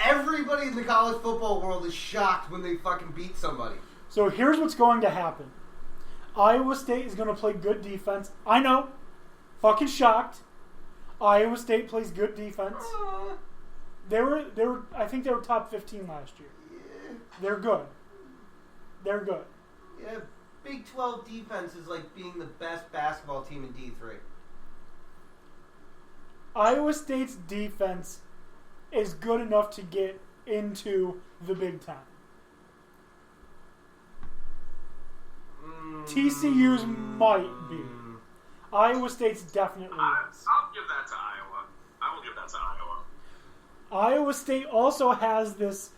everybody in the college football world is shocked when they fucking beat somebody. So here's what's going to happen. Iowa State is going to play good defense. I know. Fucking shocked. Iowa State plays good defense. They were. I think they were top 15 last year. Yeah. They're good. Yeah, Big 12 defense is like being the best basketball team in D3. Iowa State's defense is good enough to get into the Big Ten. TCU's might be. Iowa State's definitely is. I'll give that to Iowa. I will give that to Iowa. Iowa State also has this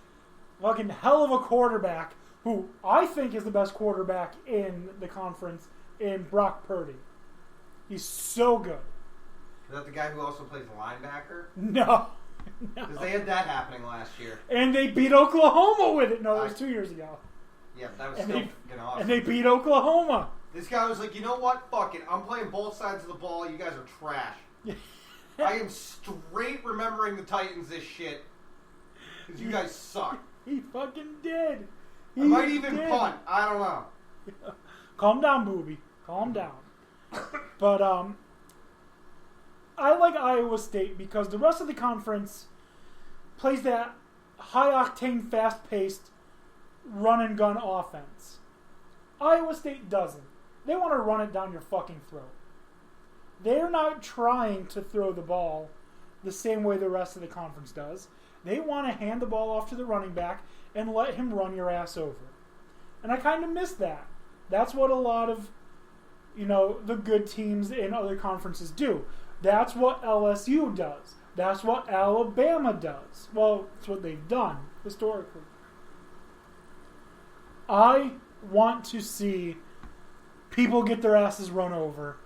fucking hell of a quarterback who I think is the best quarterback in the conference in Brock Purdy. He's so good. Is that the guy who also plays linebacker? No. Because they had that happening last year. And they beat Oklahoma with it. No, that was 2 years ago. Yeah, that was still awesome. And they beat Oklahoma. This guy was like, you know what? Fuck it. I'm playing both sides of the ball. You guys are trash. I am straight remembering the Titans this shit. Because you guys suck. He fucking did. I might even punt. I don't know. Calm down, booby. Calm down. But I like Iowa State because the rest of the conference plays that high-octane, fast-paced run-and-gun offense. Iowa State doesn't. They want to run it down your fucking throat. They're not trying to throw the ball the same way the rest of the conference does. They want to hand the ball off to the running back and let him run your ass over. And I kind of miss that. That's what a lot of, the good teams in other conferences do. That's what LSU does. That's what Alabama does. Well, it's what they've done historically. I want to see people get their asses run over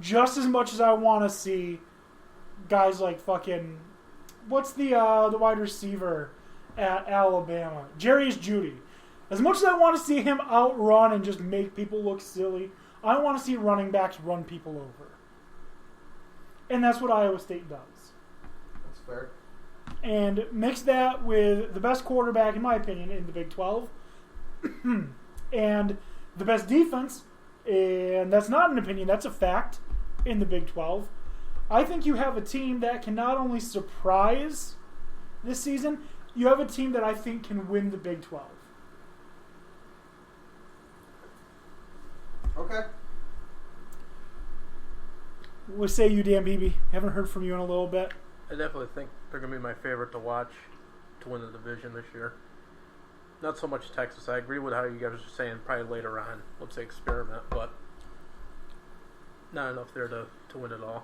just as much as I want to see guys like fucking... What's the wide receiver at Alabama? Jerry's Judy. As much as I want to see him outrun and just make people look silly, I want to see running backs run people over. And that's what Iowa State does. That's fair. And mix that with the best quarterback, in my opinion, in the Big 12. And the best defense, and that's not an opinion, that's a fact, in the Big 12. I think you have a team that can not only surprise this season, you have a team that I think can win the Big 12. Okay. What say you, Dan Beebe? Haven't heard from you in a little bit. I definitely think they're going to be my favorite to watch to win the division this year. Not so much Texas. I agree with how you guys are saying probably later on. Let's say experiment, but not enough there to win it all.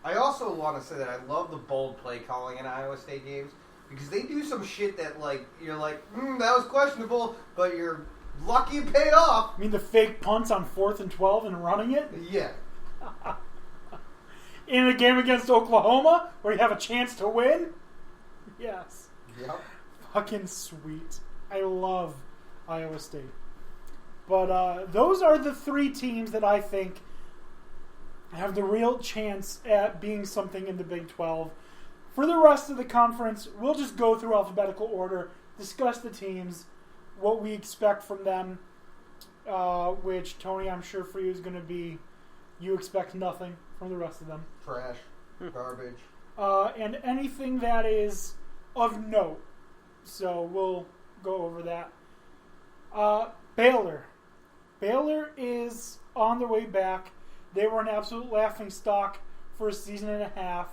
I also want to say that I love the bold play calling in Iowa State games because they do some shit that, like, you're like, that was questionable, but you're lucky it paid off. I mean the fake punts on 4th and 12 and running it? Yeah. In a game against Oklahoma where you have a chance to win? Yes. Yep. Fucking sweet. I love Iowa State. But those are the three teams that I think have the real chance at being something in the Big 12. For the rest of the conference, we'll just go through alphabetical order, discuss the teams, what we expect from them, which, Tony, I'm sure for you is going to be you expect nothing from the rest of them. Trash. Garbage. And anything that is of note. So we'll go over that. Baylor. Baylor is on their way back. They were an absolute laughingstock for a season and a half.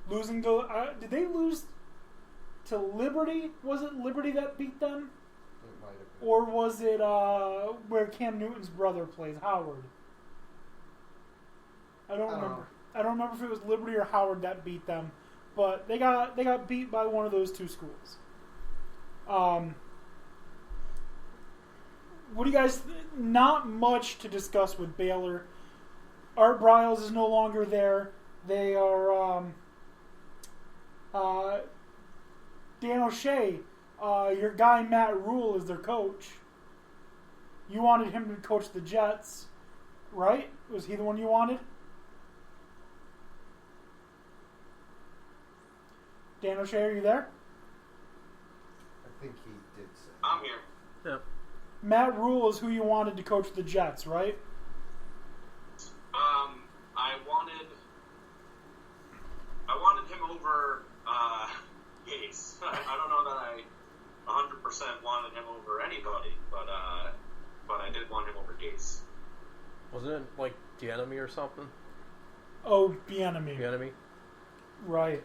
Losing to... did they lose to Liberty? Was it Liberty that beat them? It might have been. Or was it where Cam Newton's brother plays, Howard? I don't remember. I don't remember if it was Liberty or Howard that beat them. But they got beat by one of those two schools. What do you guys... Not much to discuss with Baylor. Art Briles is no longer there. They are... Dan O'Shea, your guy Matt Rule is their coach. You wanted him to coach the Jets, right? Was he the one you wanted? Dan O'Shea, are you there? I think he did say. I'm here. Yeah. Matt Rule is who you wanted to coach the Jets, right? I wanted him over Gase. I don't know that I 100% wanted him over anybody, but I did want him over Gase. Wasn't it like the enemy or something? Oh, the enemy. The enemy? Right.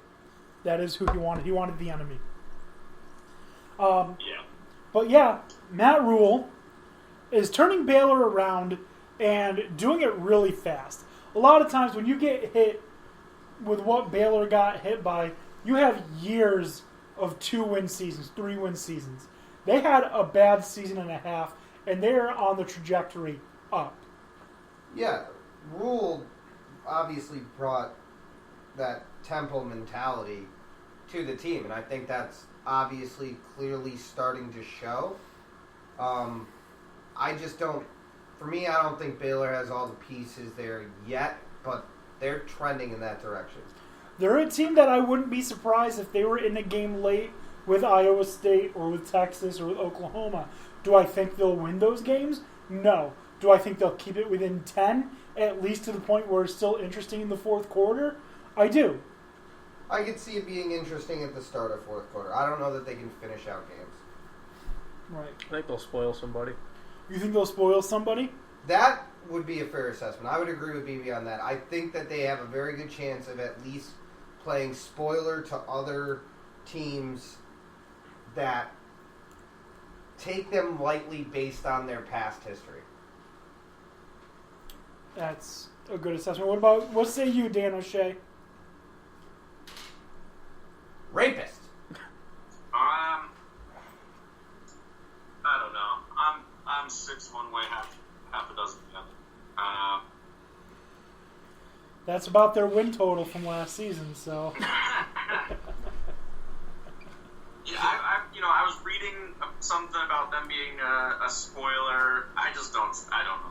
That is who he wanted. He wanted the enemy. Yeah. But yeah, Matt Rule is turning Baylor around and doing it really fast. A lot of times when you get hit with what Baylor got hit by, you have years of 2-win seasons, 3-win seasons. They had a bad season and a half, and they're on the trajectory up. Yeah, Rule obviously brought that Temple mentality to the team, and I think that's obviously clearly starting to show. I just don't, for me, I don't think Baylor has all the pieces there yet, but they're trending in that direction. They're a team that I wouldn't be surprised if they were in a game late with Iowa State or with Texas or with Oklahoma. Do I think they'll win those games? No. Do I think they'll keep it within 10, at least to the point where it's still interesting in the fourth quarter? I do. I could see it being interesting at the start of fourth quarter. I don't know that they can finish out games. Right. I think they'll spoil somebody. You think they'll spoil somebody? That would be a fair assessment. I would agree with BB on that. I think that they have a very good chance of at least playing spoiler to other teams that take them lightly based on their past history. That's a good assessment. What say you, Dan O'Shea? Rapist. I don't know. I'm 6 one way, half a dozen the other. That's about their win total from last season, so. Yeah, I was reading something about them being a spoiler. I don't know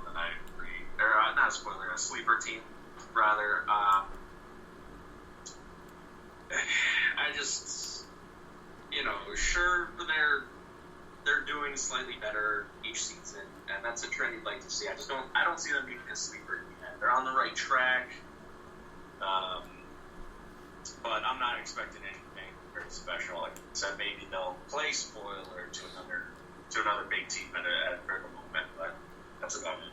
that I agree. Or not a spoiler, a sleeper team, rather. I just, sure they're doing slightly better each season, and that's a trend you'd like to see. I don't see them being a sleeper yet. They're on the right track, but I'm not expecting anything very special. Like I said, maybe they'll play spoiler to another big team at a critical moment, but that's about it.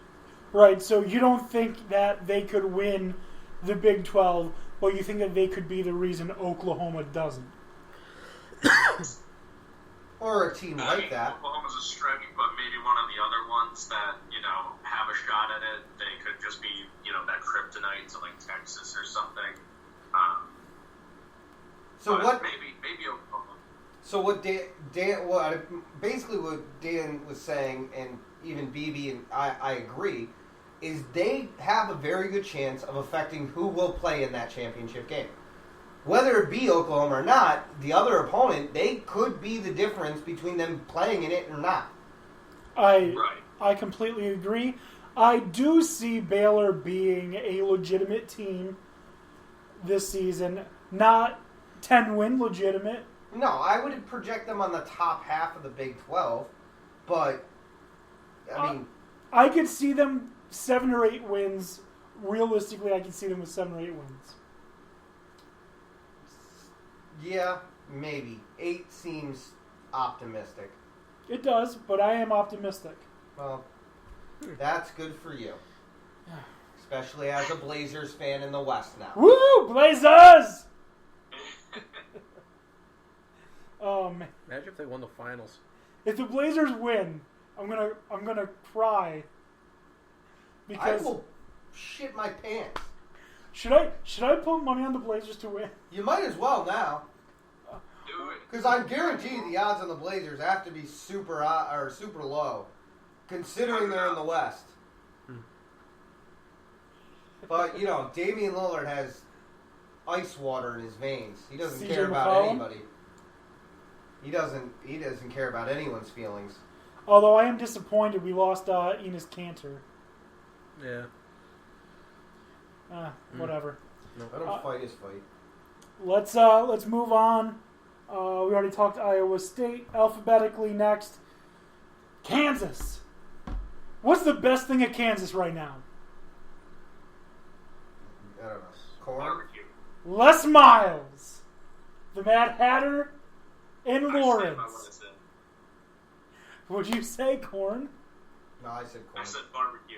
Right, so you don't think that they could win the Big 12, but you think that they could be the reason Oklahoma doesn't? Or a team like that. Oklahoma's a stretch, but maybe one of the other ones that, have a shot at it, they could just be, that kryptonite to like Texas or something. So what? Maybe Oklahoma. So what basically what Dan was saying, and even BB and I agree, is they have a very good chance of affecting who will play in that championship game. Whether it be Oklahoma or not, the other opponent, they could be the difference between them playing in it or not. I completely agree. I do see Baylor being a legitimate team this season. Not 10-win legitimate. No, I would project them on the top half of the Big 12, but, I mean... I could see them 7 or 8 wins. Realistically, I could see them with 7 or 8 wins. Yeah, maybe. 8 seems optimistic. It does, but I am optimistic. Well, that's good for you. Especially as a Blazers fan in the West now. Woo! Blazers! Man. Imagine if they won the finals. If the Blazers win, I'm gonna cry. Because I will shit my pants. should I put money on the Blazers to win? You might as well now. Do it. Because I guarantee the odds on the Blazers have to be super low, considering they're in the West. But, Damian Lillard has ice water in his veins. He doesn't CJ care about McCollum? anybody. He doesn't care about anyone's feelings. Although I am disappointed we lost Enes Kanter. Yeah. Whatever. Let him fight his fight. let's move on. We already talked Iowa State alphabetically. Next, Kansas. What's the best thing at Kansas right now? I don't know. Corn? Barbecue. Les Miles, the Mad Hatter, and I stand by Lawrence. what I said. Would you say corn? No, I said corn. I said barbecue.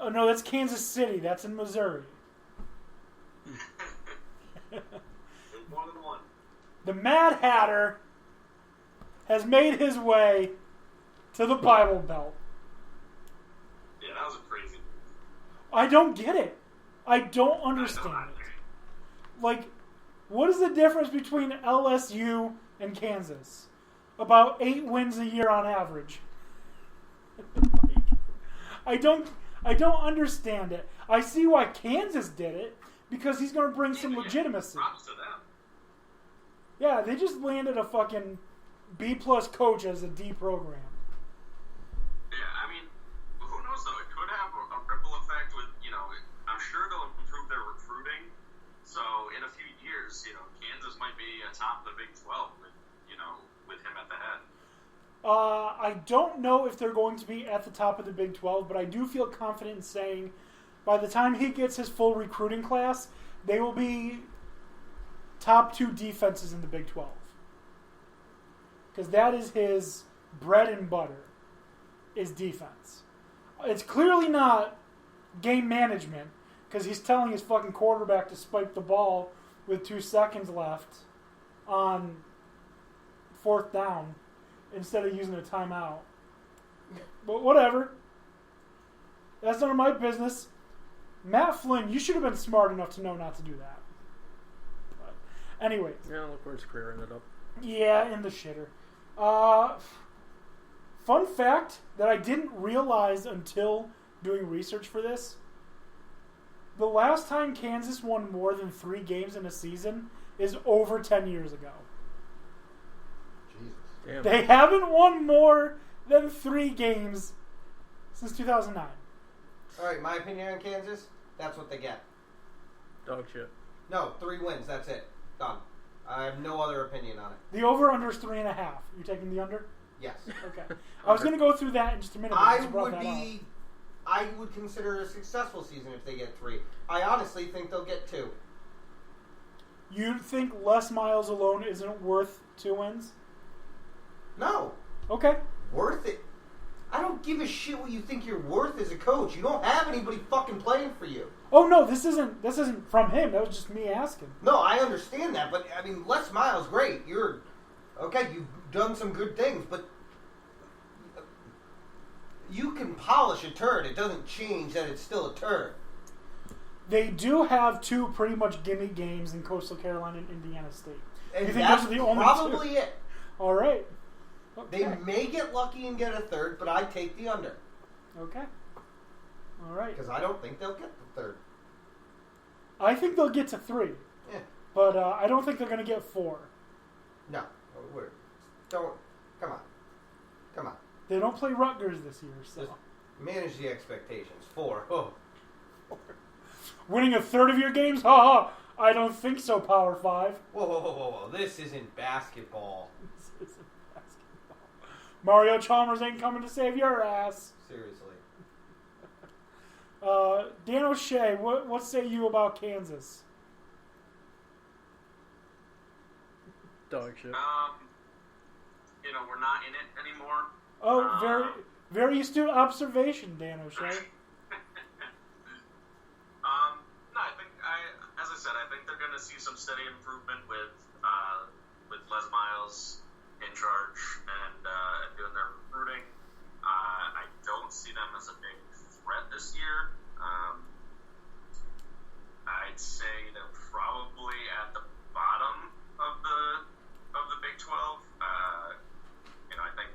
Oh no, that's Kansas City. That's in Missouri. There's more than one. The Mad Hatter has made his way to the Bible Belt. Yeah, that was a crazy move. I don't get it. I don't I understand know, it. Like, what is the difference between LSU and Kansas? About 8 wins a year on average. I don't understand it. I see why Kansas did it because he's going to bring some legitimacy. Props to them. Yeah, they just landed a fucking B+ coach as a D program. Yeah, I mean, who knows though? It could have a ripple effect with, I'm sure they'll improve their recruiting. So in a few years, Kansas might be atop the Big 12 with him at the head. I don't know if they're going to be at the top of the Big 12, but I do feel confident in saying by the time he gets his full recruiting class, they will be top 2 defenses in the Big 12. Because that is his bread and butter, is defense. It's clearly not game management, because he's telling his fucking quarterback to spike the ball with 2 seconds left on 4th down instead of using a timeout. But whatever. That's none of my business. Matt Flynn, you should have been smart enough to know not to do that. But anyways. Yeah, look where his career ended up. Yeah, in the shitter. Fun fact that I didn't realize until doing research for this. The last time Kansas won more than 3 games in a season is over 10 years ago. Jesus. Damn. They haven't won more than 3 games since 2009. All right, my opinion on Kansas, that's what they get. Dog shit. No, 3 wins, that's it. Done. I have no other opinion on it. The over-under is 3.5. You taking the under? Yes. Okay. I was going to go through that in just a minute. but I you brought would that be... I would consider a successful season if they get 3. I honestly think they'll get 2. up. You think Les Miles alone isn't worth 2 wins? No. Okay. Worth it. I don't give a shit what you think you're worth as a coach. You don't have anybody fucking playing for you. Oh no, this isn't from him. That was just me asking. No, I understand that, but I mean, Les Miles, great. You're okay. You've done some good things, but you can polish a turd. It doesn't change that it's still a turd. They do have 2 pretty much gimme games in Coastal Carolina and Indiana State. And You think that's those are the only probably 2? it. All right. They Okay. may get lucky and get a third, but I take the under Okay. All right. because I don't think they'll get the third. I think they'll get to 3, Yeah. but I don't think they're going to get 4. No. Don't. Come on. Come on. They don't play Rutgers this year, so Just manage the expectations. 4. Oh. winning a third of your games? Ha ha! I don't think so. Power 5. Whoa. This isn't basketball. This isn't basketball. Mario Chalmers ain't coming to save your ass. Seriously. Dan O'Shea, what say you about Kansas? Dog shit. We're not in it anymore. Oh, very astute observation, Dan O'Shea. No, as I said, I think they're going to see some steady improvement with Les Miles in charge and doing their recruiting. I don't see them as a big threat this year. I'd say they're probably at the bottom of the Big 12. I think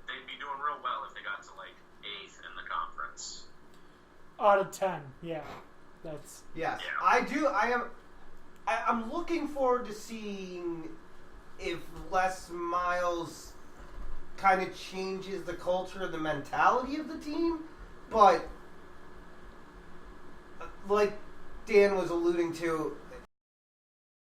they'd be doing real well if they got to like 8th in the conference. Out of 10, yeah. That's Yes, Yeah. I do. I'm looking forward to seeing if Les Miles kind of changes the culture, the mentality of the team. But like Dan was alluding to,